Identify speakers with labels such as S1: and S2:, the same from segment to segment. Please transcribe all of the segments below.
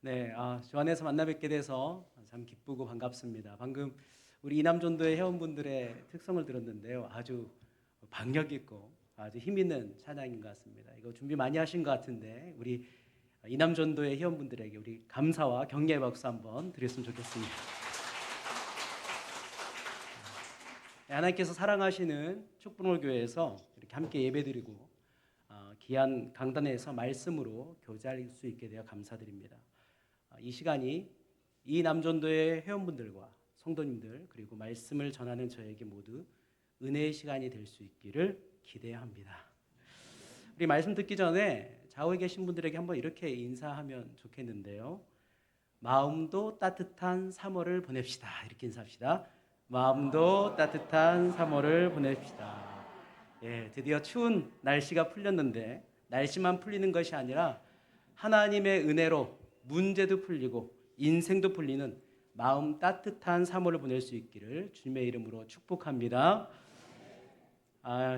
S1: 네, 주 안에서 만나 뵙게 돼서 참 기쁘고 반갑습니다. 방금 우리 이남전도의 회원분들의 특성을 들었는데요. 아주 박력 있고 아주 힘 있는 찬양인 것 같습니다. 이거 준비 많이 하신 것 같은데 우리 이남전도의 회원분들에게 우리 감사와 격려의 박수 한번 드렸으면 좋겠습니다. 네, 하나님께서 사랑하시는 축복로교회에서 이렇게 함께 예배드리고 귀한 강단에서 말씀으로 교제할 수 있게 되어 감사드립니다. 이 시간이 이 남전도의 회원분들과 성도님들 그리고 말씀을 전하는 저에게 모두 은혜의 시간이 될 수 있기를 기대합니다. 우리 말씀 듣기 전에 좌우에 계신 분들에게 한번 이렇게 인사하면 좋겠는데요. 마음도 따뜻한 3월을 보냅시다. 이렇게 인사합시다. 마음도 따뜻한 3월을 보냅시다. 예, 드디어 추운 날씨가 풀렸는데 날씨만 풀리는 것이 아니라 하나님의 은혜로 문제도 풀리고 인생도 풀리는 마음 따뜻한 3월을 보낼 수 있기를 주님의 이름으로 축복합니다.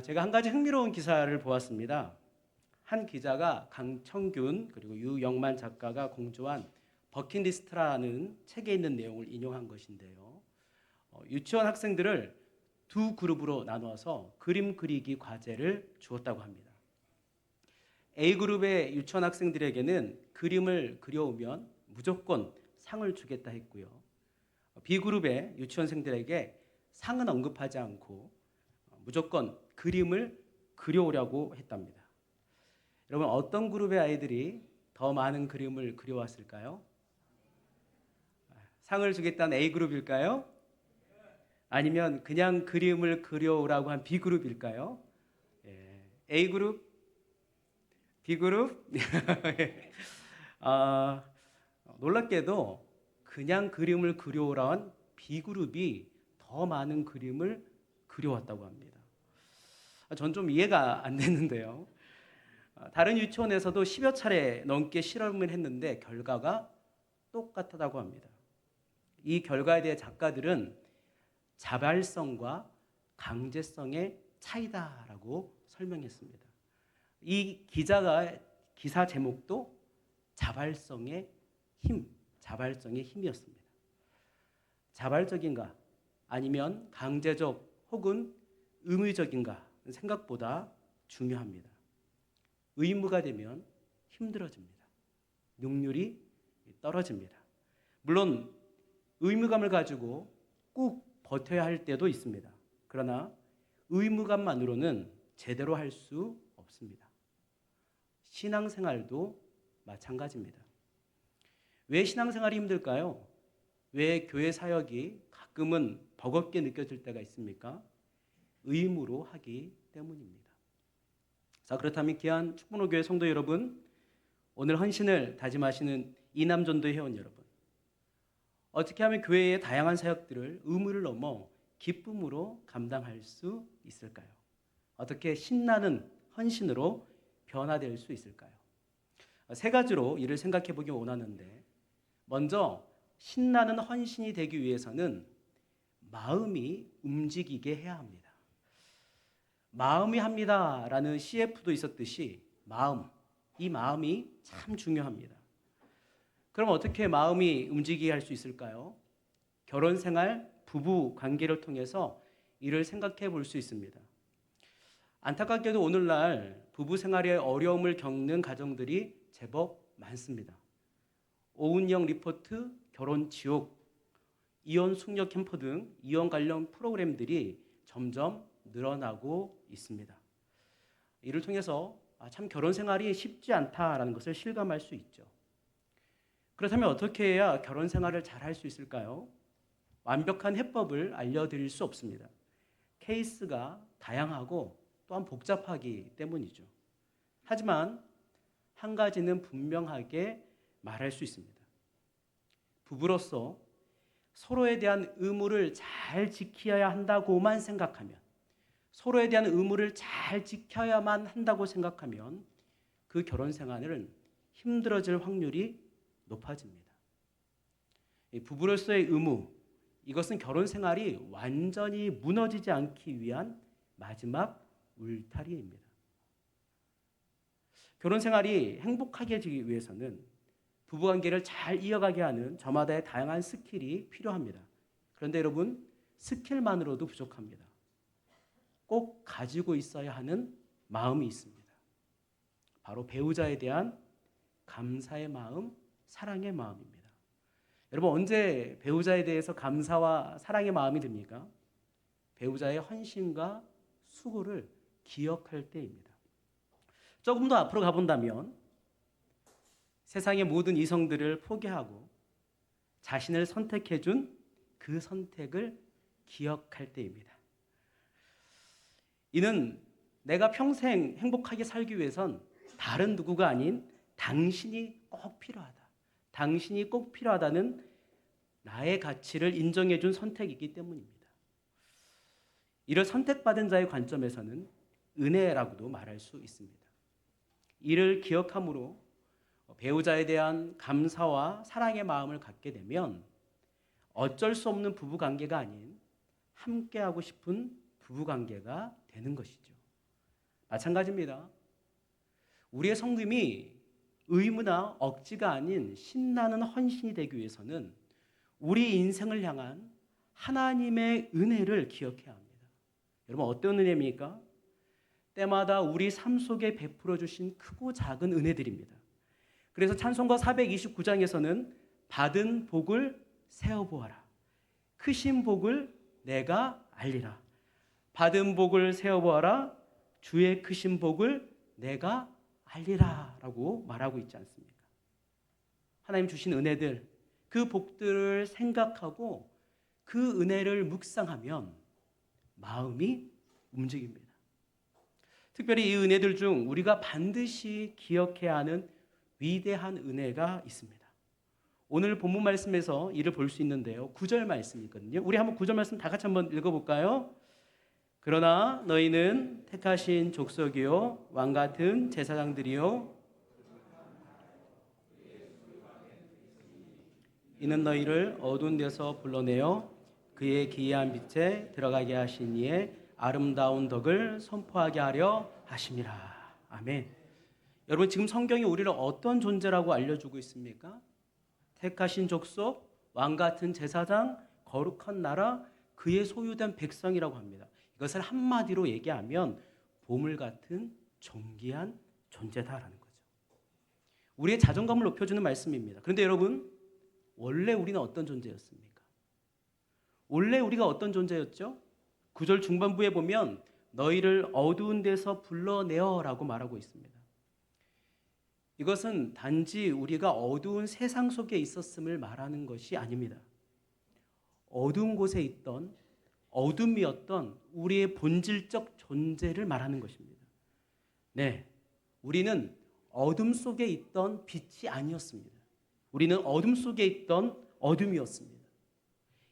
S1: 제가 한 가지 흥미로운 기사를 보았습니다. 한 기자가 강청균 그리고 유영만 작가가 공조한 버킷리스트라는 책에 있는 내용을 인용한 것인데요. 유치원 학생들을 두 그룹으로 나누어서 그림 그리기 과제를 주었다고 합니다. A그룹의 유치원 학생들에게는 그림을 그려오면 무조건 상을 주겠다 했고요. B그룹의 유치원생들에게 상은 언급하지 않고 무조건 그림을 그려오라고 했답니다. 여러분, 어떤 그룹의 아이들이 더 많은 그림을 그려왔을까요? 상을 주겠다는 A그룹일까요? 아니면 그냥 그림을 그려오라고 한 B그룹일까요? A그룹? B그룹? 놀랍게도 그냥 그림을 그려오라는 B그룹이 더 많은 그림을 그려왔다고 합니다. 전 좀 이해가 안 되는데요. 다른 유치원에서도 10여 차례 넘게 실험을 했는데 결과가 똑같다고 합니다. 이 결과에 대해 작가들은 자발성과 강제성의 차이다라고 설명했습니다. 이 기사 제목도 자발성의 힘이었습니다. 자발적인가 아니면 강제적 혹은 의무적인가 생각보다 중요합니다. 의무가 되면 힘들어집니다. 능률이 떨어집니다. 물론 의무감을 가지고 꾹 버텨야 할 때도 있습니다. 그러나 의무감만으로는 제대로 할 수 없습니다. 신앙생활도 마찬가지입니다. 왜 신앙생활이 힘들까요? 왜 교회 사역이 가끔은 버겁게 느껴질 때가 있습니까? 의무로 하기 때문입니다. 자, 그렇다면 귀한 축복로교회 성도 여러분, 오늘 헌신을 다짐하시는 이남전도 회원 여러분, 어떻게 하면 교회의 다양한 사역들을 의무를 넘어 기쁨으로 감당할 수 있을까요? 어떻게 신나는 헌신으로 변화될 수 있을까요? 세 가지로 이를 생각해 보기 원하는데, 먼저 신나는 헌신이 되기 위해서는 마음이 움직이게 해야 합니다. 마음이 합니다라는 CF도 있었듯이 이 마음이 참 중요합니다. 그럼 어떻게 마음이 움직이게 할 수 있을까요? 결혼생활, 부부 관계를 통해서 이를 생각해 볼 수 있습니다. 안타깝게도 오늘날 부부 생활에 어려움을 겪는 가정들이 제법 많습니다. 오은영 리포트, 결혼 지옥, 이혼 숙녀 캠프 등 이혼 관련 프로그램들이 점점 늘어나고 있습니다. 이를 통해서 참 결혼 생활이 쉽지 않다라는 것을 실감할 수 있죠. 그렇다면 어떻게 해야 결혼 생활을 잘 할 수 있을까요? 완벽한 해법을 알려드릴 수 없습니다. 케이스가 다양하고 또한 복잡하기 때문이죠. 하지만 한 가지는 분명하게 말할 수 있습니다. 부부로서 서로에 대한 의무를 잘 지켜야 한다고만 생각하면, 서로에 대한 의무를 잘 지켜야만 한다고 생각하면 그 결혼 생활은 힘들어질 확률이 높아집니다. 부부로서의 의무, 이것은 결혼 생활이 완전히 무너지지 않기 위한 마지막 울타리입니다. 결혼 생활이 행복하게 지기 위해서는 부부관계를 잘 이어가게 하는 저마다의 다양한 스킬이 필요합니다. 그런데 여러분, 스킬만으로도 부족합니다. 꼭 가지고 있어야 하는 마음이 있습니다. 바로 배우자에 대한 감사의 마음, 사랑의 마음입니다. 여러분, 언제 배우자에 대해서 감사와 사랑의 마음이 듭니까? 배우자의 헌신과 수고를 기억할 때입니다. 조금 더 앞으로 가본다면 세상의 모든 이성들을 포기하고 자신을 선택해준 그 선택을 기억할 때입니다. 이는 내가 평생 행복하게 살기 위해선 다른 누구가 아닌 당신이 꼭 필요하다. 당신이 꼭 필요하다는 나의 가치를 인정해준 선택이기 때문입니다. 이를 선택받은 자의 관점에서는 은혜라고도 말할 수 있습니다. 이를 기억함으로 배우자에 대한 감사와 사랑의 마음을 갖게 되면 어쩔 수 없는 부부관계가 아닌 함께하고 싶은 부부관계가 되는 것이죠. 마찬가지입니다. 우리의 성김이 의무나 억지가 아닌 신나는 헌신이 되기 위해서는 우리 인생을 향한 하나님의 은혜를 기억해야 합니다. 여러분, 어떤 은혜입니까? 때마다 우리 삶 속에 베풀어 주신 크고 작은 은혜들입니다. 그래서 찬송가 429장에서는 받은 복을 세어보아라. 크신 복을 내가 알리라. 받은 복을 세어보아라. 주의 크신 복을 내가 알리라 라고 말하고 있지 않습니까? 하나님 주신 은혜들, 그 복들을 생각하고 그 은혜를 묵상하면 마음이 움직입니다. 특별히 이 은혜들 중 우리가 반드시 기억해야 하는 위대한 은혜가 있습니다. 오늘 본문 말씀에서 이를 볼 수 있는데요. 9절 말씀이거든요. 우리 한번 9절 말씀 다 같이 한번 읽어볼까요? 그러나 너희는 택하신 족속이요 왕 같은 제사장들이요 이는 너희를 어두운 데서 불러내어 그의 기이한 빛에 들어가게 하신 이의 아름다운 덕을 선포하게 하려 하심이라. 아멘. 여러분, 지금 성경이 우리를 어떤 존재라고 알려주고 있습니까? 택하신 족속, 왕 같은 제사장, 거룩한 나라, 그의 소유된 백성이라고 합니다. 이것을 한마디로 얘기하면 보물 같은 존귀한 존재다라는 거죠. 우리의 자존감을 높여주는 말씀입니다. 그런데 여러분, 원래 우리는 어떤 존재였습니까? 원래 우리가 어떤 존재였죠? 9절 중반부에 보면 너희를 어두운 데서 불러내어라고 말하고 있습니다. 이것은 단지 우리가 어두운 세상 속에 있었음을 말하는 것이 아닙니다. 어두운 곳에 있던 어둠이었던 우리의 본질적 존재를 말하는 것입니다. 네, 우리는 어둠 속에 있던 빛이 아니었습니다. 우리는 어둠 속에 있던 어둠이었습니다.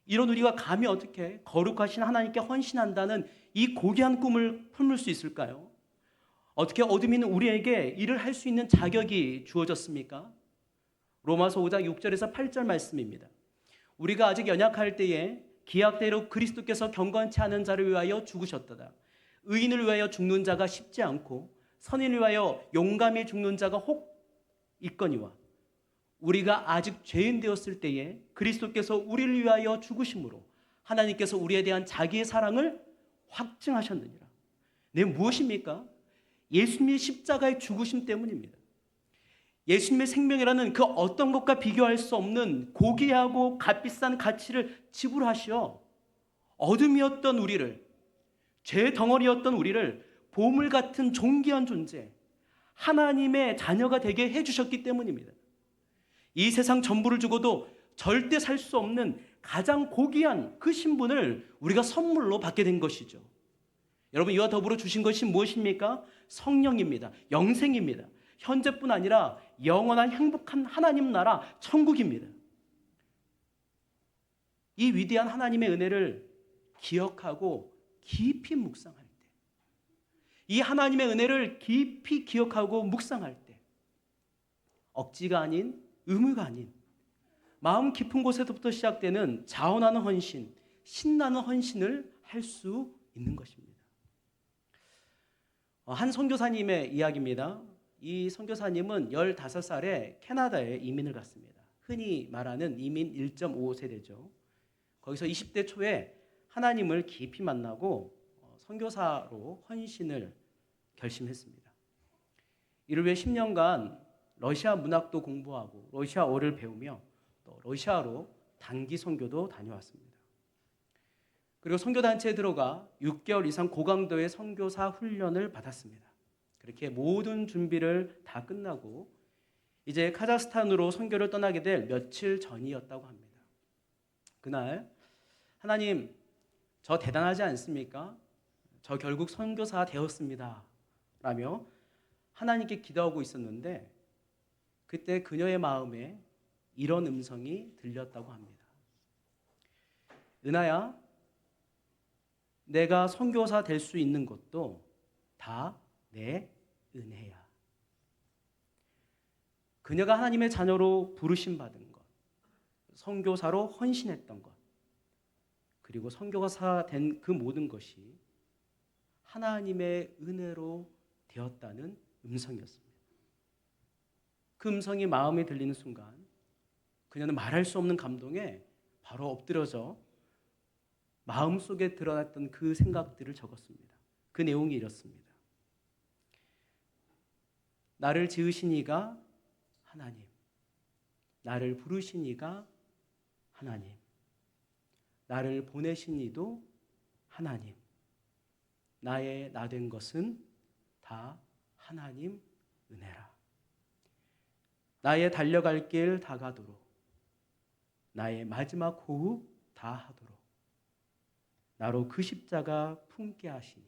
S1: 이런 우리가 감히 어떻게 거룩하신 하나님께 헌신한다는 이 고귀한 꿈을 품을 수 있을까요? 어떻게 어둠이 있는 우리에게 일을 할 수 있는 자격이 주어졌습니까? 로마서 5장 6절에서 8절 말씀입니다. 우리가 아직 연약할 때에 기약대로 그리스도께서 경건치 않은 자를 위하여 죽으셨도다. 의인을 위하여 죽는 자가 쉽지 않고 선인을 위하여 용감히 죽는 자가 혹 있거니와 우리가 아직 죄인 되었을 때에 그리스도께서 우리를 위하여 죽으심으로 하나님께서 우리에 대한 자기의 사랑을 확증하셨느니라. 네, 무엇입니까? 예수님의 십자가의 죽으심 때문입니다. 예수님의 생명이라는 그 어떤 것과 비교할 수 없는 고귀하고 값비싼 가치를 지불하시어 어둠이었던 우리를, 죄 덩어리였던 우리를 보물 같은 존귀한 존재, 하나님의 자녀가 되게 해주셨기 때문입니다. 이 세상 전부를 주고도 절대 살 수 없는 가장 고귀한 그 신분을 우리가 선물로 받게 된 것이죠. 여러분, 이와 더불어 주신 것이 무엇입니까? 성령입니다. 영생입니다. 현재뿐 아니라 영원한 행복한 하나님 나라 천국입니다. 이 위대한 하나님의 은혜를 기억하고 깊이 묵상할 때, 이 하나님의 은혜를 깊이 기억하고 묵상할 때 억지가 아닌, 의무가 아닌 마음 깊은 곳에서부터 시작되는 자원하는 헌신, 신나는 헌신을 할 수 있는 것입니다. 한 선교사님의 이야기입니다. 이 선교사님은 15살에 캐나다에 이민을 갔습니다. 흔히 말하는 이민 1.5세대죠. 거기서 20대 초에 하나님을 깊이 만나고 선교사로 헌신을 결심했습니다. 이를 위해 10년간 러시아 문학도 공부하고 러시아어를 배우며 또 러시아로 단기 선교도 다녀왔습니다. 그리고 선교단체에 들어가 6개월 이상 고강도의 선교사 훈련을 받았습니다. 그렇게 모든 준비를 다 끝나고 이제 카자흐스탄으로 선교를 떠나게 될 며칠 전이었다고 합니다. 그날 하나님, 저 대단하지 않습니까? 저 결국 선교사 되었습니다. 라며 하나님께 기도하고 있었는데 그때 그녀의 마음에 이런 음성이 들렸다고 합니다. 은하야, 내가 선교사 될 수 있는 것도 다 내 은혜야. 그녀가 하나님의 자녀로 부르심 받은 것, 선교사로 헌신했던 것, 그리고 선교사 된 그 모든 것이 하나님의 은혜로 되었다는 음성이었습니다. 그 음성이 마음에 들리는 순간 그녀는 말할 수 없는 감동에 바로 엎드려져 마음속에 드러났던 그 생각들을 적었습니다. 그 내용이 이렇습니다. 나를 지으신 이가 하나님, 나를 부르신 이가 하나님, 나를 보내신 이도 하나님, 나의 나 된 것은 다 하나님 은혜라. 나의 달려갈 길 다 가도록, 나의 마지막 호흡 다 하도록 나로 그 십자가 품게 하시니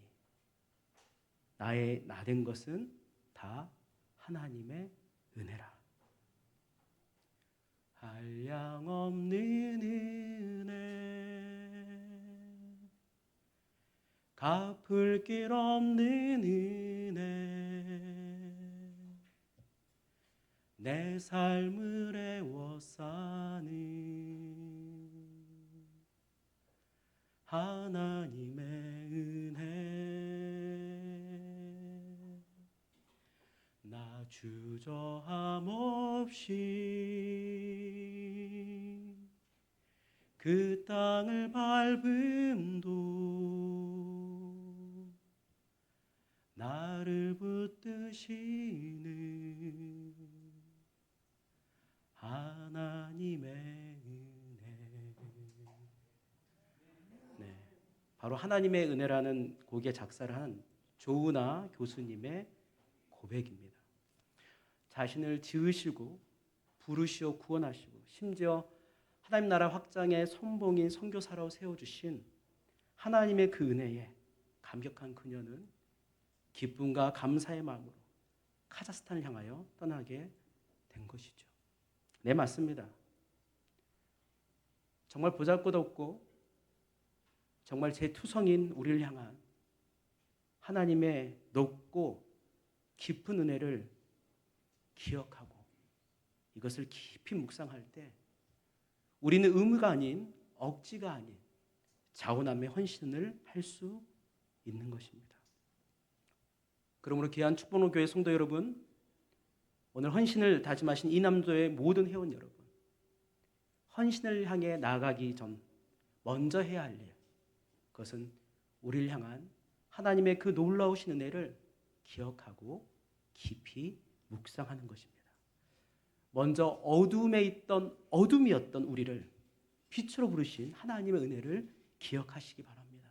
S1: 나의 나 된 것은 다 하나님의 은혜라. 한량없는 은혜, 갚을 길 없는 은혜, 내 삶을 애워싸는 하나님의 은혜, 나 주저함 없이 그 땅을 밟음도 나를 붙드시는 하나님의 은혜. 네, 바로 하나님의 은혜라는 곡의 작사를 한 조은아 교수님의 고백입니다. 자신을 지으시고 부르시어 구원하시고 심지어 하나님 나라 확장의 선봉인 선교사로 세워주신 하나님의 그 은혜에 감격한 그녀는 기쁨과 감사의 마음으로 카자흐스탄을 향하여 떠나게 된 것이죠. 네, 맞습니다. 정말 보잘것없고 정말 제 투성인 우리를 향한 하나님의 높고 깊은 은혜를 기억하고 이것을 깊이 묵상할 때 우리는 의무가 아닌 억지가 아닌 자원함의 헌신을 할 수 있는 것입니다. 그러므로 귀한 축복로교회 성도 여러분, 오늘 헌신을 다짐하신 이남도의 모든 회원 여러분, 헌신을 향해 나아가기 전 먼저 해야 할 일, 그것은 우리를 향한 하나님의 그 놀라우신 은혜를 기억하고 깊이 묵상하는 것입니다. 먼저 어둠에 있던 어둠이었던 우리를 빛으로 부르신 하나님의 은혜를 기억하시기 바랍니다.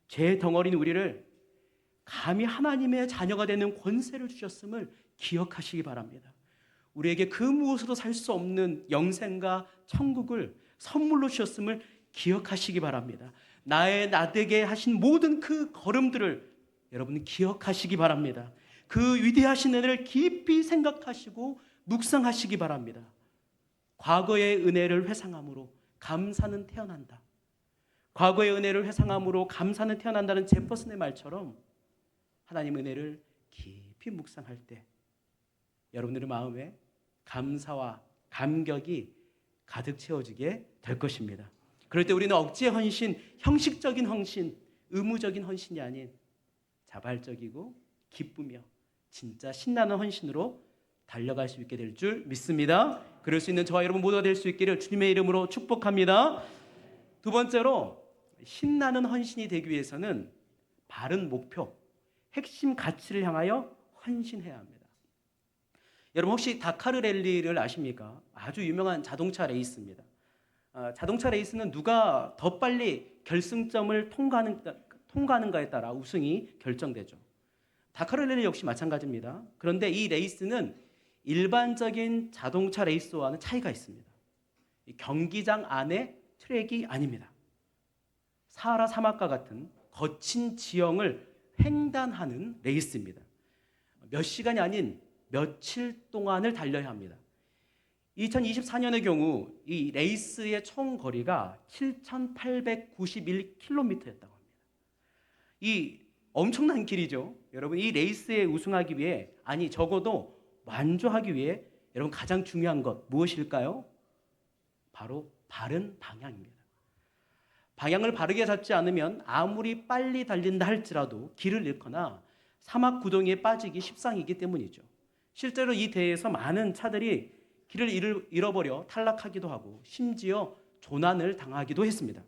S1: 죄 덩어리인 우리를 감히 하나님의 자녀가 되는 권세를 주셨음을 기억하시기 바랍니다. 우리에게 그 무엇으로 살 수 없는 영생과 천국을 선물로 주셨음을 기억하시기 바랍니다. 나의 나되게 하신 모든 그 걸음들을 여러분 기억하시기 바랍니다. 그 위대하신 은혜를 깊이 생각하시고 묵상하시기 바랍니다. 과거의 은혜를 회상함으로 감사는 태어난다. 과거의 은혜를 회상함으로 감사는 태어난다는 제퍼슨의 말처럼 하나님 은혜를 깊이 묵상할 때 여러분들의 마음에 감사와 감격이 가득 채워지게 될 것입니다. 그럴 때 우리는 억지의 헌신, 형식적인 헌신, 의무적인 헌신이 아닌 자발적이고 기쁘며 진짜 신나는 헌신으로 달려갈 수 있게 될 줄 믿습니다. 그럴 수 있는 저와 여러분 모두가 될 수 있기를 주님의 이름으로 축복합니다. 두 번째로 신나는 헌신이 되기 위해서는 바른 목표, 핵심 가치를 향하여 헌신해야 합니다. 여러분 혹시 다카르 랠리를 아십니까? 아주 유명한 자동차 레이스입니다. 자동차 레이스는 누가 더 빨리 결승점을 통과하는가에 따라 우승이 결정되죠. 다카르 랠리 역시 마찬가지입니다. 그런데 이 레이스는 일반적인 자동차 레이스와는 차이가 있습니다. 경기장 안에 트랙이 아닙니다. 사하라 사막과 같은 거친 지형을 횡단하는 레이스입니다. 몇 시간이 아닌 며칠 동안을 달려야 합니다. 2024년의 경우 이 레이스의 총 거리가 7,891km였다고 합니다. 이 엄청난 길이죠. 여러분 이 레이스에 우승하기 위해 적어도 완주하기 위해 여러분 가장 중요한 것 무엇일까요? 바로 바른 방향입니다. 방향을 바르게 잡지 않으면 아무리 빨리 달린다 할지라도 길을 잃거나 사막 구덩이에 빠지기 십상이기 때문이죠. 실제로 이 대회에서 많은 차들이 길을 잃어버려 탈락하기도 하고 심지어 조난을 당하기도 했습니다.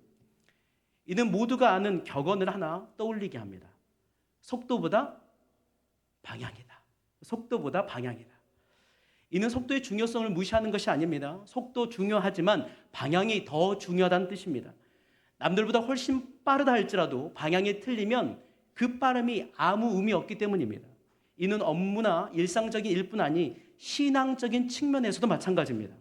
S1: 이는 모두가 아는 격언을 하나 떠올리게 합니다. 속도보다 방향이다. 속도보다 방향이다. 이는 속도의 중요성을 무시하는 것이 아닙니다. 속도 중요하지만 방향이 더 중요하다는 뜻입니다. 남들보다 훨씬 빠르다 할지라도 방향이 틀리면 그 빠름이 아무 의미 없기 때문입니다. 이는 업무나 일상적인 일뿐 아니 신앙적인 측면에서도 마찬가지입니다.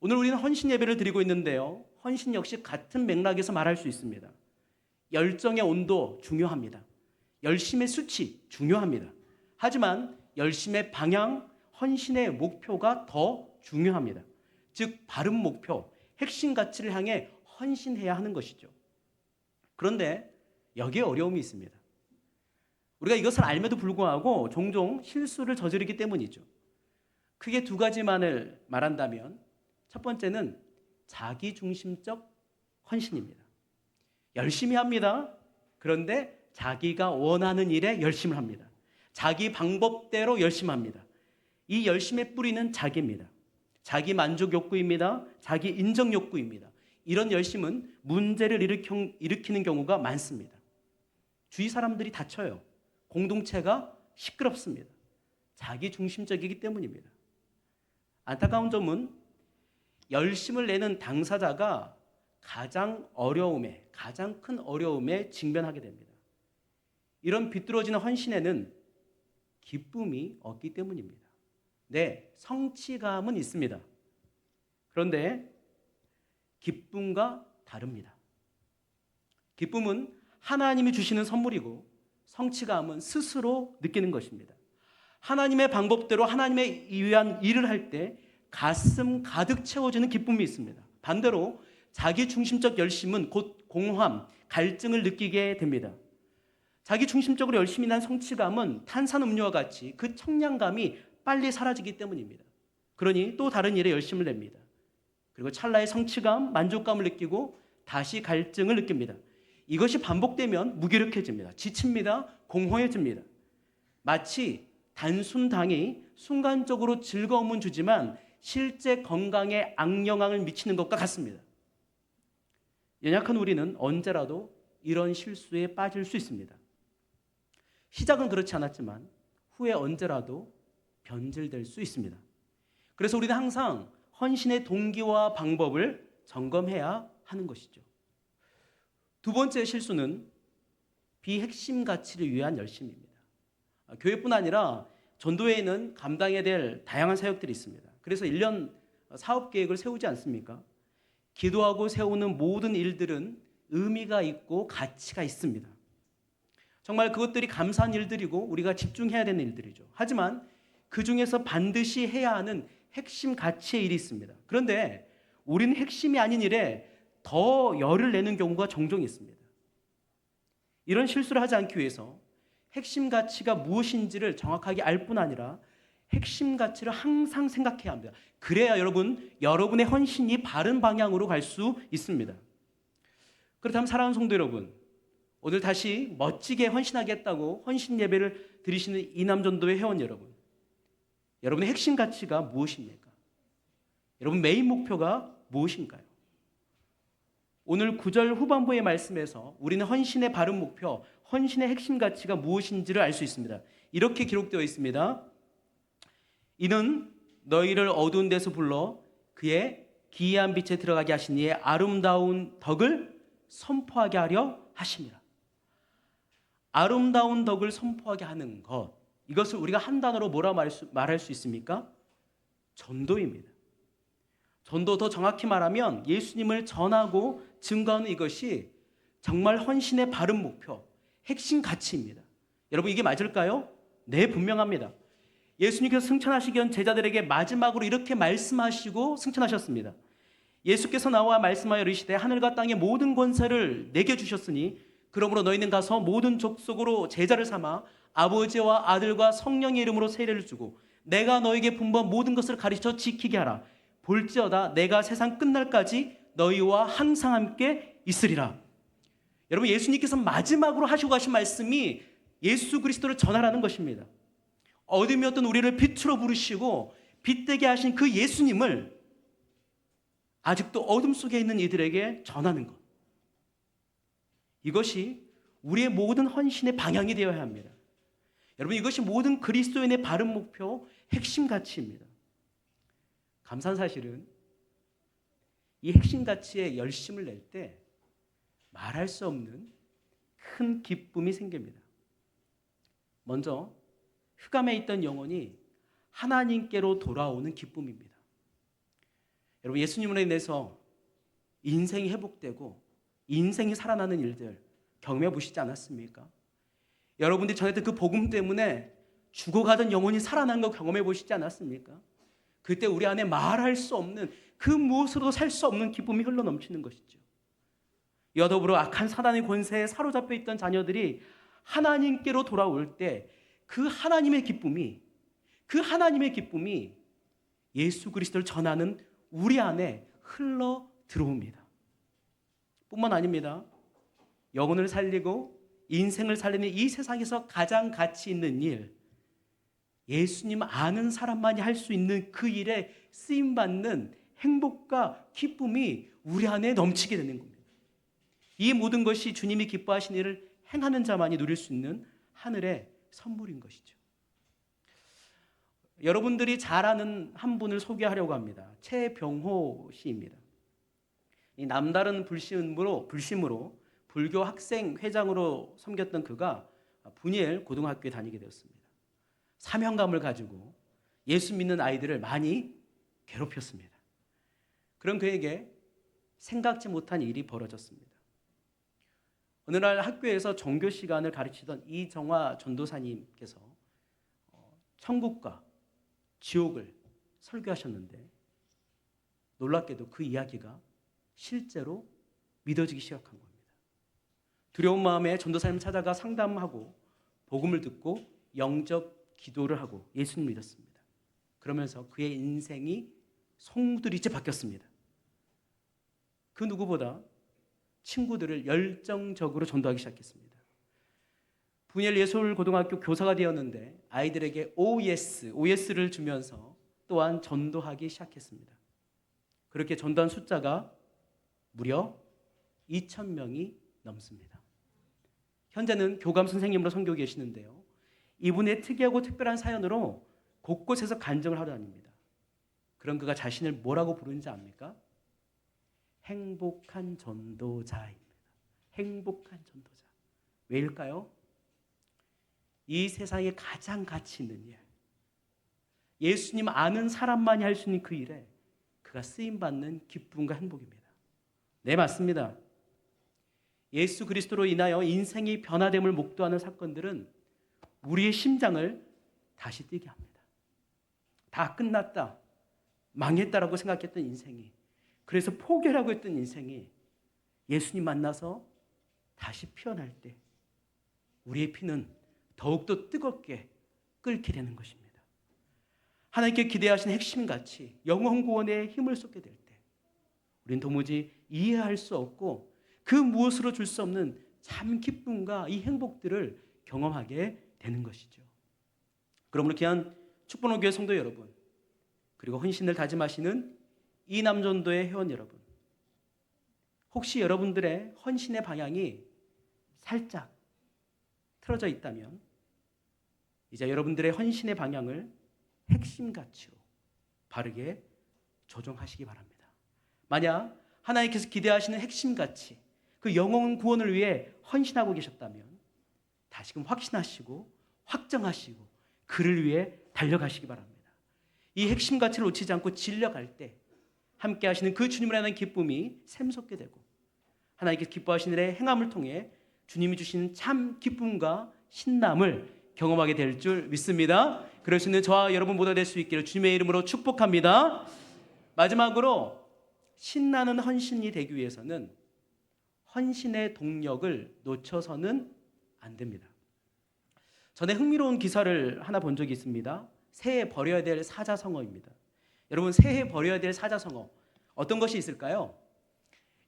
S1: 오늘 우리는 헌신 예배를 드리고 있는데요. 헌신 역시 같은 맥락에서 말할 수 있습니다. 열정의 온도 중요합니다. 열심의 수치 중요합니다. 하지만 열심의 방향, 헌신의 목표가 더 중요합니다. 즉 바른 목표, 핵심 가치를 향해 헌신해야 하는 것이죠. 그런데 여기에 어려움이 있습니다. 우리가 이것을 알면도 불구하고 종종 실수를 저지르기 때문이죠. 크게 두 가지만을 말한다면 첫 번째는 자기중심적 헌신입니다. 열심히 합니다. 그런데 자기가 원하는 일에 열심을 합니다. 자기 방법대로 열심히 합니다. 이 열심의 뿌리는 자기입니다. 자기 만족 욕구입니다. 자기 인정 욕구입니다. 이런 열심은 문제를 일으키는 경우가 많습니다. 주위 사람들이 다쳐요. 공동체가 시끄럽습니다. 자기 중심적이기 때문입니다. 안타까운 점은 열심을 내는 당사자가 가장 큰 어려움에 직면하게 됩니다. 이런 비뚤어지는 헌신에는 기쁨이 없기 때문입니다. 네, 성취감은 있습니다. 그런데 기쁨과 다릅니다. 기쁨은 하나님이 주시는 선물이고 성취감은 스스로 느끼는 것입니다. 하나님의 방법대로 하나님의 위한 일을 할 때 가슴 가득 채워지는 기쁨이 있습니다. 반대로 자기 중심적 열심은 곧 공허함, 갈증을 느끼게 됩니다. 자기 중심적으로 열심히 난 성취감은 탄산음료와 같이 그 청량감이 빨리 사라지기 때문입니다. 그러니 또 다른 일에 열심을 냅니다. 그리고 찰나의 성취감, 만족감을 느끼고 다시 갈증을 느낍니다. 이것이 반복되면 무기력해집니다. 지칩니다. 공허해집니다. 마치 단순당이 순간적으로 즐거움은 주지만 실제 건강에 악영향을 미치는 것과 같습니다. 연약한 우리는 언제라도 이런 실수에 빠질 수 있습니다. 시작은 그렇지 않았지만 후에 언제라도 변질될 수 있습니다. 그래서 우리는 항상 헌신의 동기와 방법을 점검해야 하는 것이죠. 두 번째 실수는 비핵심 가치를 위한 열심입니다. 교회뿐 아니라 전도회에는 감당해야 될 다양한 사역들이 있습니다. 그래서 1년 사업 계획을 세우지 않습니까? 기도하고 세우는 모든 일들은 의미가 있고 가치가 있습니다. 정말 그것들이 감사한 일들이고 우리가 집중해야 되는 일들이죠. 하지만 그 중에서 반드시 해야 하는 핵심 가치의 일이 있습니다. 그런데 우리는 핵심이 아닌 일에 더 열을 내는 경우가 종종 있습니다. 이런 실수를 하지 않기 위해서 핵심 가치가 무엇인지를 정확하게 알 뿐 아니라 핵심 가치를 항상 생각해야 합니다. 그래야 여러분의 헌신이 바른 방향으로 갈 수 있습니다. 그렇다면 사랑하는 성도 여러분, 오늘 다시 멋지게 헌신하겠다고 헌신 예배를 드리시는 이남전도회 회원 여러분, 여러분의 핵심 가치가 무엇입니까? 여러분 메인 목표가 무엇인가요? 오늘 9절 후반부의 말씀에서 우리는 헌신의 바른 목표, 헌신의 핵심 가치가 무엇인지를 알 수 있습니다. 이렇게 기록되어 있습니다. 이는 너희를 어두운 데서 불러 그의 기이한 빛에 들어가게 하신 이의 아름다운 덕을 선포하게 하려 하심이라. 아름다운 덕을 선포하게 하는 것, 이것을 우리가 한 단어로 뭐라 말할 수 있습니까? 전도입니다. 전도, 더 정확히 말하면 예수님을 전하고 증거하는 이것이 정말 헌신의 바른 목표, 핵심 가치입니다. 여러분 이게 맞을까요? 네, 분명합니다. 예수님께서 승천하시기 전 제자들에게 마지막으로 이렇게 말씀하시고 승천하셨습니다. 예수께서 나와 말씀하여 이르시되 하늘과 땅의 모든 권세를 내게 주셨으니 그러므로 너희는 가서 모든 족속으로 제자를 삼아 아버지와 아들과 성령의 이름으로 세례를 주고 내가 너에게 분부한 모든 것을 가르쳐 지키게 하라. 볼지어다 내가 세상 끝날까지 너희와 항상 함께 있으리라. 여러분 예수님께서 마지막으로 하시고 가신 말씀이 예수 그리스도를 전하라는 것입니다. 어둠이었던 우리를 빛으로 부르시고 빛되게 하신 그 예수님을 아직도 어둠 속에 있는 이들에게 전하는 것. 이것이 우리의 모든 헌신의 방향이 되어야 합니다. 여러분 이것이 모든 그리스도인의 바른 목표, 핵심 가치입니다. 감사한 사실은 이 핵심 가치에 열심을 낼 때 말할 수 없는 큰 기쁨이 생깁니다. 먼저 흑암에 있던 영혼이 하나님께로 돌아오는 기쁨입니다. 여러분 예수님으로 인해서 인생이 회복되고 인생이 살아나는 일들 경험해 보시지 않았습니까? 여러분들이 전했던 그 복음 때문에 죽어가던 영혼이 살아난 거 경험해 보시지 않았습니까? 그때 우리 안에 말할 수 없는 그 무엇으로도 살 수 없는 기쁨이 흘러넘치는 것이죠. 이와 더불어 악한 사단의 권세에 사로잡혀 있던 자녀들이 하나님께로 돌아올 때 그 하나님의 기쁨이 예수 그리스도를 전하는 우리 안에 흘러 들어옵니다. 뿐만 아닙니다. 영혼을 살리고 인생을 살리는 이 세상에서 가장 가치 있는 일, 예수님 아는 사람만이 할 수 있는 그 일에 쓰임받는 행복과 기쁨이 우리 안에 넘치게 되는 겁니다. 이 모든 것이 주님이 기뻐하신 일을 행하는 자만이 누릴 수 있는 하늘의 선물인 것이죠. 여러분들이 잘 아는 한 분을 소개하려고 합니다. 최병호 씨입니다. 이 남다른 불심으로 불교 학생 회장으로 섬겼던 그가 분이엘 고등학교에 다니게 되었습니다. 사명감을 가지고 예수 믿는 아이들을 많이 괴롭혔습니다. 그런 그에게 생각지 못한 일이 벌어졌습니다. 어느 날 학교에서 종교 시간을 가르치던 이정화 전도사님께서 천국과 지옥을 설교하셨는데 놀랍게도 그 이야기가 실제로 믿어지기 시작한 겁니다. 두려운 마음에 전도사님을 찾아가 상담하고 복음을 듣고 영접 기도를 하고 예수님을 믿었습니다. 그러면서 그의 인생이 송두리째 바뀌었습니다. 그 누구보다 친구들을 열정적으로 전도하기 시작했습니다. 분이엘 예술고등학교 교사가 되었는데 아이들에게 OS를 주면서 또한 전도하기 시작했습니다. 그렇게 전도한 숫자가 무려 2,000명이 넘습니다. 현재는 교감 선생님으로 선교하고 계시는데요. 이분의 특이하고 특별한 사연으로 곳곳에서 간증을 하러 다닙니다. 그런 그가 자신을 뭐라고 부르는지 압니까? 행복한 전도자입니다. 행복한 전도자. 왜일까요? 이 세상에 가장 가치 있는 일, 예수님 아는 사람만이 할 수 있는 그 일에 그가 쓰임받는 기쁨과 행복입니다. 네, 맞습니다. 예수 그리스도로 인하여 인생이 변화됨을 목도하는 사건들은 우리의 심장을 다시 뛰게 합니다. 다 끝났다, 망했다라고 생각했던 인생이, 그래서 포기하라고 했던 인생이 예수님 만나서 다시 피어날 때 우리의 피는 더욱더 뜨겁게 끓게 되는 것입니다. 하나님께 기대하신 핵심 가치, 영혼 구원에 힘을 쏟게 될 때 우리는 도무지 이해할 수 없고 그 무엇으로 줄 수 없는 참 기쁨과 이 행복들을 경험하게 되는 것이죠. 그러므로 귀한 축복의 교회 성도 여러분, 그리고 헌신을 다짐하시는 이남전도의 회원 여러분, 혹시 여러분들의 헌신의 방향이 살짝 틀어져 있다면 이제 여러분들의 헌신의 방향을 핵심 가치로 바르게 조정하시기 바랍니다. 만약 하나님께서 기대하시는 핵심 가치, 그 영혼 구원을 위해 헌신하고 계셨다면 다시금 확신하시고 확정하시고 그를 위해 달려가시기 바랍니다. 이 핵심 가치를 놓치지 않고 진려갈 때 함께 하시는 그 주님을 하는 기쁨이 샘솟게 되고 하나님께서 기뻐하시는 일의 행함을 통해 주님이 주신 참 기쁨과 신남을 경험하게 될 줄 믿습니다. 그럴 수 있는 저와 여러분 모두가 될 수 있기를 주님의 이름으로 축복합니다. 마지막으로 신나는 헌신이 되기 위해서는 헌신의 동력을 놓쳐서는 안 됩니다. 전에 흥미로운 기사를 하나 본 적이 있습니다. 새해 버려야 될 사자성어입니다. 여러분, 새해 버려야 될 사자성어 어떤 것이 있을까요?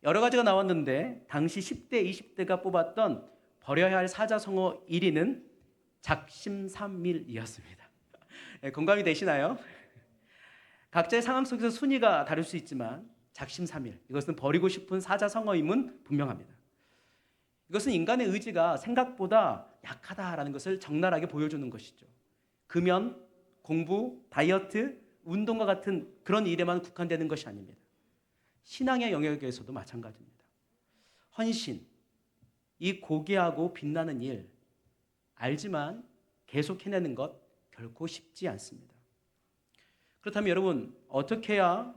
S1: 여러 가지가 나왔는데 당시 10대, 20대가 뽑았던 버려야 할 사자성어 1위는 작심삼일이었습니다. 공감이 되시나요? 각자의 상황 속에서 순위가 다를 수 있지만 작심삼일, 이것은 버리고 싶은 사자성어임은 분명합니다. 이것은 인간의 의지가 생각보다 약하다라는 것을 적나라하게 보여주는 것이죠. 금연, 공부, 다이어트, 운동과 같은 그런 일에만 국한되는 것이 아닙니다. 신앙의 영역에서도 마찬가지입니다. 헌신, 이 고귀하고 빛나는 일, 알지만 계속 해내는 것 결코 쉽지 않습니다. 그렇다면 여러분, 어떻게 해야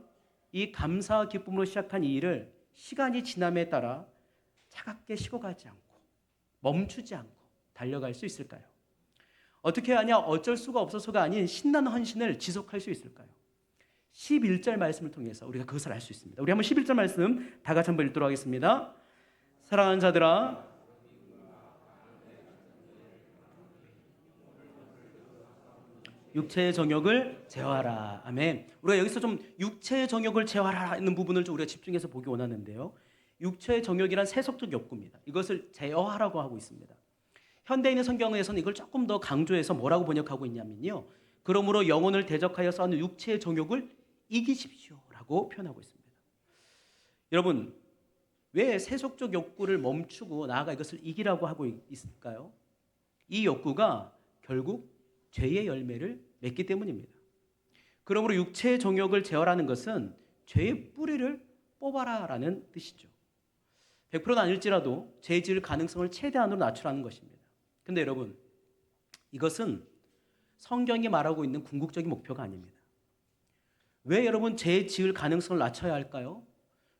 S1: 이 감사와 기쁨으로 시작한 이 일을 시간이 지남에 따라 차갑게 식어가지 않고 멈추지 않고 달려갈 수 있을까요? 어떻게 하냐? 어쩔 수가 없어서가 아닌 신나는 헌신을 지속할 수 있을까요? 11절 말씀을 통해서 우리가 그것을 알 수 있습니다. 우리 한번 11절 말씀 다 같이 한번 읽도록 하겠습니다. 사랑하는 자들아, 육체의 정욕을 제어하라. 아멘. 우리가 여기서 좀 육체의 정욕을 제어하라는 부분을 좀 우리가 집중해서 보기 원하는데요. 육체의 정욕이란 세속적 욕구입니다. 이것을 제어하라고 하고 있습니다. 현대인의 성경에서는 이걸 조금 더 강조해서 뭐라고 번역하고 있냐면요. 그러므로 영혼을 대적하여 싸우는 육체의 정욕을 이기십시오라고 표현하고 있습니다. 여러분, 왜 세속적 욕구를 멈추고 나아가 이것을 이기라고 하고 있을까요? 이 욕구가 결국 죄의 열매를 맺기 때문입니다. 그러므로 육체의 정욕을 제어하는 것은 죄의 뿌리를 뽑아라라는 뜻이죠. 100%는 아닐지라도 죄 지을 가능성을 최대한으로 낮추라는 것입니다. 그런데 여러분, 이것은 성경이 말하고 있는 궁극적인 목표가 아닙니다. 왜 여러분 죄 지을 가능성을 낮춰야 할까요?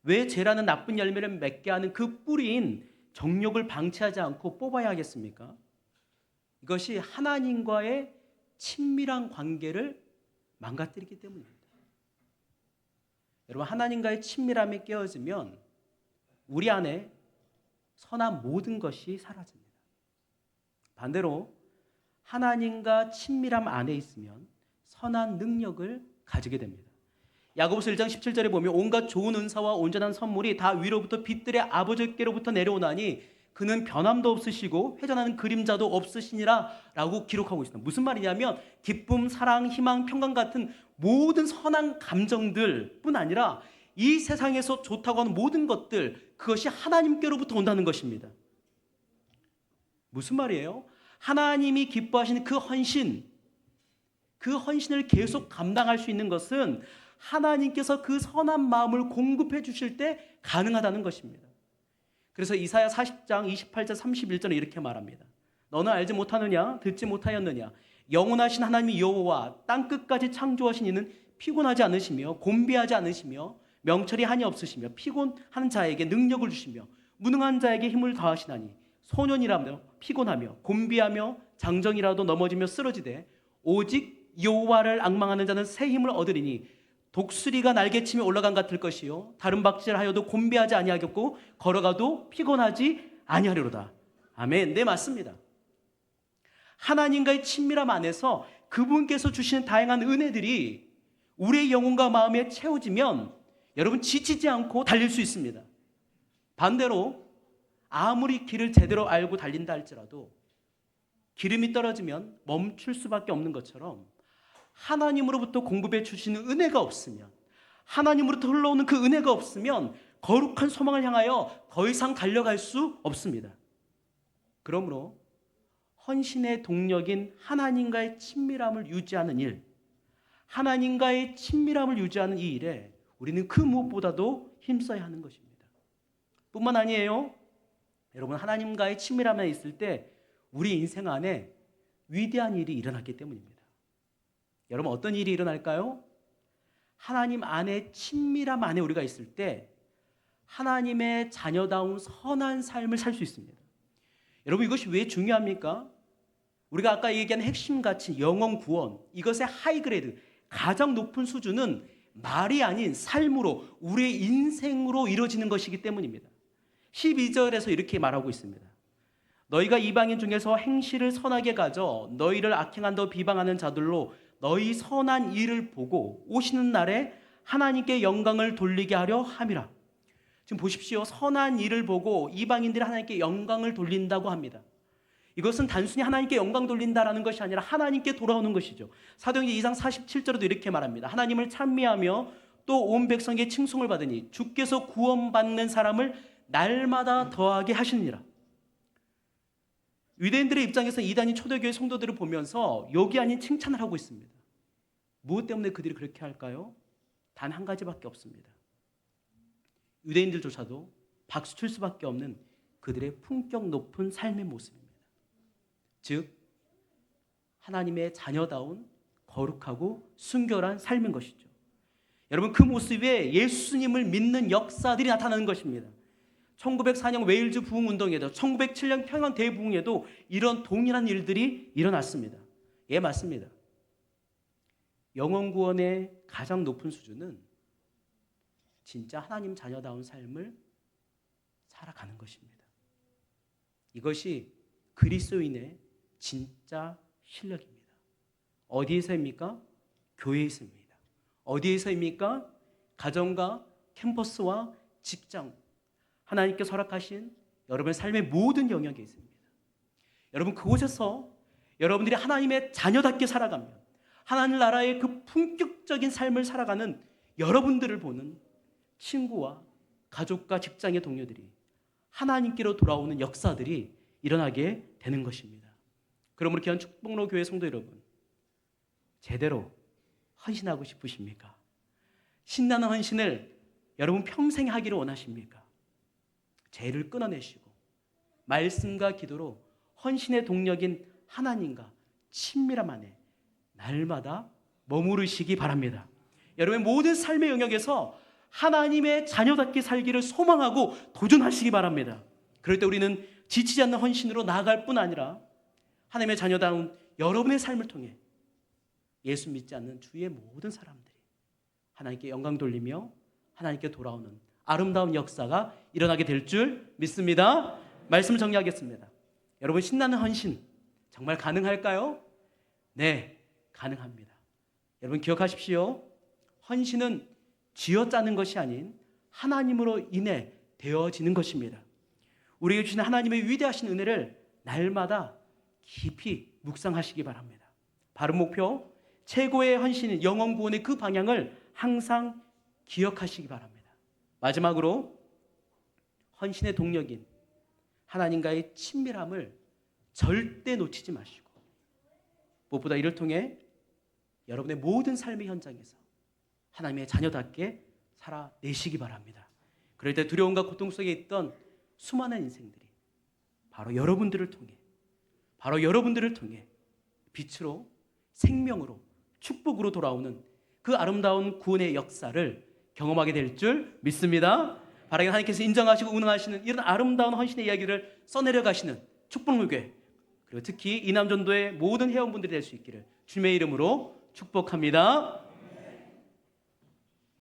S1: 왜 죄라는 나쁜 열매를 맺게 하는 그 뿌리인 정욕을 방치하지 않고 뽑아야 하겠습니까? 이것이 하나님과의 친밀한 관계를 망가뜨리기 때문입니다. 여러분, 하나님과의 친밀함이 깨어지면 우리 안에 선한 모든 것이 사라집니다. 반대로 하나님과 친밀함 안에 있으면 선한 능력을 가지게 됩니다. 야고보서 1장 17절에 보면 온갖 좋은 은사와 온전한 선물이 다 위로부터 빛들의 아버지께로부터 내려오나니 그는 변함도 없으시고 회전하는 그림자도 없으시니라 라고 기록하고 있습니다. 무슨 말이냐면 기쁨, 사랑, 희망, 평강 같은 모든 선한 감정들 뿐 아니라 이 세상에서 좋다고 하는 모든 것들, 그것이 하나님께로부터 온다는 것입니다. 무슨 말이에요? 하나님이 기뻐하시는 그 헌신을 계속 감당할 수 있는 것은 하나님께서 그 선한 마음을 공급해 주실 때 가능하다는 것입니다. 그래서 이사야 40장 28절 31절에 이렇게 말합니다. 너는 알지 못하느냐? 듣지 못하였느냐? 영원하신 하나님이 여호와 땅끝까지 창조하신 이는 피곤하지 않으시며 곤비하지 않으시며 명철이 한이 없으시며 피곤한 자에게 능력을 주시며 무능한 자에게 힘을 더하시나니 소년이라며 피곤하며 곤비하며 장정이라도 넘어지며 쓰러지되 오직 여호와를 앙망하는 자는 새 힘을 얻으리니 독수리가 날개치며 올라간 같을 것이요 다른 박질하여도 곤비하지 아니하겠고 걸어가도 피곤하지 아니하리로다. 아멘. 네, 맞습니다. 하나님과의 친밀함 안에서 그분께서 주시는 다양한 은혜들이 우리의 영혼과 마음에 채워지면 여러분 지치지 않고 달릴 수 있습니다. 반대로 아무리 길을 제대로 알고 달린다 할지라도 기름이 떨어지면 멈출 수밖에 없는 것처럼 하나님으로부터 공급해 주시는 은혜가 없으면, 하나님으로부터 흘러오는 그 은혜가 없으면 거룩한 소망을 향하여 더 이상 달려갈 수 없습니다. 그러므로 헌신의 동력인 하나님과의 친밀함을 유지하는 일, 하나님과의 친밀함을 유지하는 이 일에 우리는 그 무엇보다도 힘써야 하는 것입니다. 뿐만 아니에요. 여러분, 하나님과의 친밀함에 있을 때 우리 인생 안에 위대한 일이 일어났기 때문입니다. 여러분, 어떤 일이 일어날까요? 하나님 안에 친밀함 안에 우리가 있을 때 하나님의 자녀다운 선한 삶을 살 수 있습니다. 여러분, 이것이 왜 중요합니까? 우리가 아까 얘기한 핵심 가치, 영혼 구원, 이것의 하이그레이드, 가장 높은 수준은 말이 아닌 삶으로, 우리의 인생으로 이루어지는 것이기 때문입니다. 12절에서 이렇게 말하고 있습니다. 너희가 이방인 중에서 행실을 선하게 가져 너희를 악행한다고 비방하는 자들로 너희 선한 일을 보고 오시는 날에 하나님께 영광을 돌리게 하려 함이라. 지금 보십시오. 선한 일을 보고 이방인들이 하나님께 영광을 돌린다고 합니다. 이것은 단순히 하나님께 영광 돌린다라는 것이 아니라 하나님께 돌아오는 것이죠. 사도행전 2장 47절에도 이렇게 말합니다. 하나님을 찬미하며 또 온 백성에게 칭송을 받으니 주께서 구원받는 사람을 날마다 더하게 하시니라. 유대인들의 입장에서 이단이 초대교회 성도들을 보면서 욕이 아닌 칭찬을 하고 있습니다. 무엇 때문에 그들이 그렇게 할까요? 단 한 가지밖에 없습니다. 유대인들조차도 박수 칠 수밖에 없는 그들의 품격 높은 삶의 모습입니다. 즉 하나님의 자녀다운 거룩하고 순결한 삶인 것이죠. 여러분, 그 모습에 예수님을 믿는 역사들이 나타나는 것입니다. 1904년 웨일즈 부흥운동에도 1907년 평양 대부흥에도 이런 동일한 일들이 일어났습니다. 예, 맞습니다. 영혼 구원의 가장 높은 수준은 진짜 하나님 자녀다운 삶을 살아가는 것입니다. 이것이 그리스도인의 진짜 실력입니다. 어디에서입니까? 교회에서입니다. 어디에서입니까? 가정과 캠퍼스와 직장, 하나님께 허락하신 여러분의 삶의 모든 영역에 있습니다. 여러분, 그곳에서 여러분들이 하나님의 자녀답게 살아가며 하나님 나라의 그 품격적인 삶을 살아가는 여러분들을 보는 친구와 가족과 직장의 동료들이 하나님께로 돌아오는 역사들이 일어나게 되는 것입니다. 그러므로 귀한 축복로 교회 성도 여러분, 제대로 헌신하고 싶으십니까? 신나는 헌신을 여러분 평생 하기를 원하십니까? 죄를 끊어내시고 말씀과 기도로 헌신의 동력인 하나님과 친밀함 안에 날마다 머무르시기 바랍니다. 여러분의 모든 삶의 영역에서 하나님의 자녀답게 살기를 소망하고 도전하시기 바랍니다. 그럴 때 우리는 지치지 않는 헌신으로 나아갈 뿐 아니라 하나님의 자녀다운 여러분의 삶을 통해 예수 믿지 않는 주위의 모든 사람들이 하나님께 영광 돌리며 하나님께 돌아오는 아름다운 역사가 일어나게 될 줄 믿습니다. 말씀을 정리하겠습니다. 여러분, 신나는 헌신 정말 가능할까요? 네, 가능합니다. 여러분 기억하십시오. 헌신은 쥐어짜는 것이 아닌 하나님으로 인해 되어지는 것입니다. 우리에게 주신 하나님의 위대하신 은혜를 날마다 깊이 묵상하시기 바랍니다. 바른 목표, 최고의 헌신인 영혼 구원의 그 방향을 항상 기억하시기 바랍니다. 마지막으로 헌신의 동력인 하나님과의 친밀함을 절대 놓치지 마시고 무엇보다 이를 통해 여러분의 모든 삶의 현장에서 하나님의 자녀답게 살아내시기 바랍니다. 그럴 때 두려움과 고통 속에 있던 수많은 인생들이 바로 여러분들을 통해 빛으로, 생명으로, 축복으로 돌아오는 그 아름다운 구원의 역사를 경험하게 될 줄 믿습니다. 바라기 하나님께서 인정하시고 운행하시는 이런 아름다운 헌신의 이야기를 써내려 가시는 축복물교회, 그리고 특히 이남전도의 모든 회원분들이 될 수 있기를 주님의 이름으로 축복합니다.